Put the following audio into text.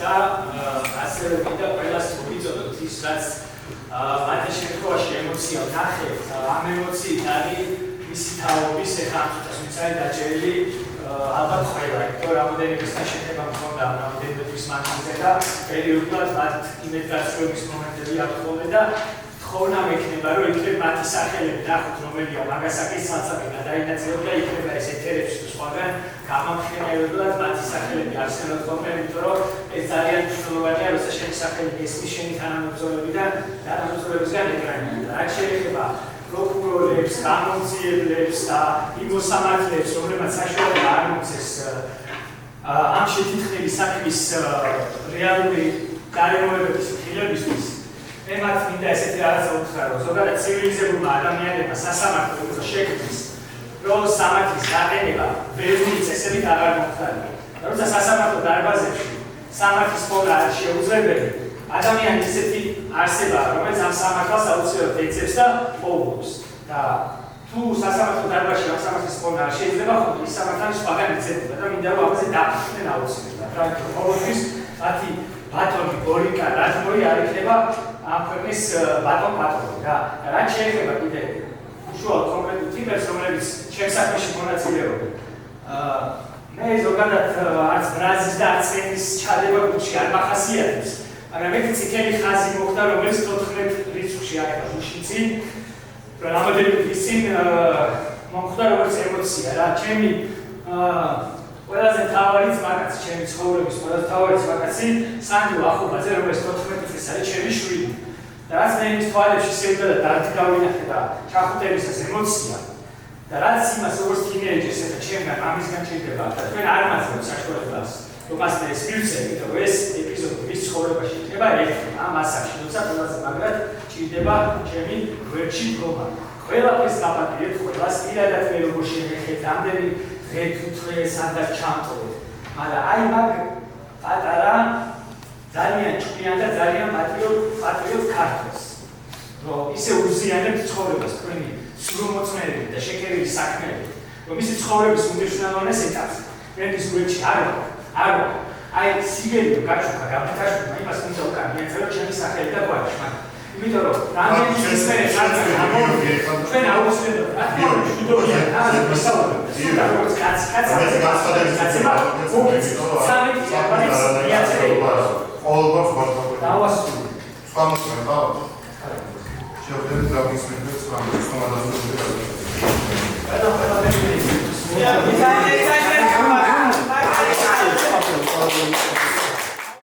და ასევე მინდა ყველას მოგიწოდოთ ის, რაც მათი შემთხვევაში ემოცია ვნახე, ამ ემოციით არის მისი თაობის ეხლა დაჭერილი ალბათ ხდება, იმიტომ რომ რამოდენებისთან შეხება მქონდა რამოდენიმე თვის მანძილზე და პერიოდულად მათ იმედგაცრუების მომენტები აქვს ხოლმე და თხოვნა მექნება, რომ იქნებ მათი სახელები ნახოთ, რომელია მაგასაკის საცავი გადაინაწილოთ და იქნება ეს ეთერებში თუ სხვაგან გამამხნევებლად მათი სახელები არსებობ ხოლმე, იმიტომ რომ ეს ძალიან მნიშვნელოვანია, როცა შენი სახელი გესმის შენი თანამებრძოლებიდან თანამებრძოლებისგან ეკრანიდან. რაც შეეხება პროკურორებს, გამომძიებლებს და იმ მოსამართლეებს, რომლებმაც საშუალება არ მოგვცეს ამ შეთანხმების საქმის რეალური გარემოებების ხილებისთვის, მე მათ მინდა ესეთი რაღაცა უთხრა, რომ ზოგადად ცივილიზებულმა ადამიანებმა სასამართლო იყო შექმნის, რომ სამართლის გაყენება ბევრი წესებით აღარ მოხდარია. როცა სასამართლო დარბაზებში სამართლის პოვნა არის შეუძლებელი, ადამიანის ესეთი არსებაა, რომელიც ამ სამართალს აუცილებლად ეძებს და პოულობს. და თუ სასამართლო დარბაზში ამ სამართლის პოვნა არ შეიძლება, ხო ის სამართალი სხვაგან იწედება და მინდა რომ ამაზე დაფიქრდნენ აუცილებლად. რა ყოველთვის მათი ბატონი გორიკა რაზმოი არ იქნება ამ ქვეყნის ბატონი რა. რაც შეეხება კიდე უშუალოდ კონკრეტულ ტიპებს, რომლებიც ჩემს საქმეში მონაწილეობენ. მე ზოგადად არც ბრაზის და არც ენის ჩადება გულში არ მახასიათებს. მაგრამ ერთი წითელი ხაზი მოხდა, რომელიც 14 რიცხვში აღება უშიცი, რომ რამოდენიმე თვის წინ მომხდა როგორც ემოცია რა. ჩემი ყველაზე მთავარი ძმაკაცი, ჩემი ცხოვრების ყველაზე მთავარი ძმაკაცი სანდრო ახუბაძე, რომელიც 14 წლის არის ჩემი შვილი. და რაც მე იმის თვალებში სევდა და დარდგავინახე და ჩახუტებისას ემოცია და რაც იმას როგორც თინეიჯერს ეხა ჩემგან ამისგან შეიძლება და თქვენ არ მაძლევთ საშუალებას რომ მასთან ეს მივცე, იმიტომ რომ ეს ეპიზოდი მის ცხოვრებაში იქნება ერთი ამ ასაკში, როცა ყველაზე მაგრად ჭირდება ჩემი გვერდში დგომა. ყველაფერს გაპატიეთ, ყველას პირადად მე როგორ შემეხეთ, რამდენი დღე თუ დღე სადაც ჩამწოვეთ. მაგრამ აი მაგ პატარა ძალიან ჭკვიან და ძალიან პატრიოტ ქართველს, რომ ისე უზიანებთ ცხოვრებას თქვენი სრულმოწმენებით და შეკერილი საქმეებით, რომ ისი ცხოვრების უმნიშვნელოვანეს ეტაპზე ჩვენთვის გვერდში არ ვარ. აი სიგელი რომ გაჩუქა გამთაშუქა, იმას მინდა უკან მიეწერო ჩემი სახელი და გვარში, მაგრამ იმიტომ რომ რამდენი ისმერე საერთოდ ამოვიდა ჩვენ აუცილებლად აქტიური შუდობია ასე ვისაუბრებთ. და როგორც კაცი მოგიწევს სამი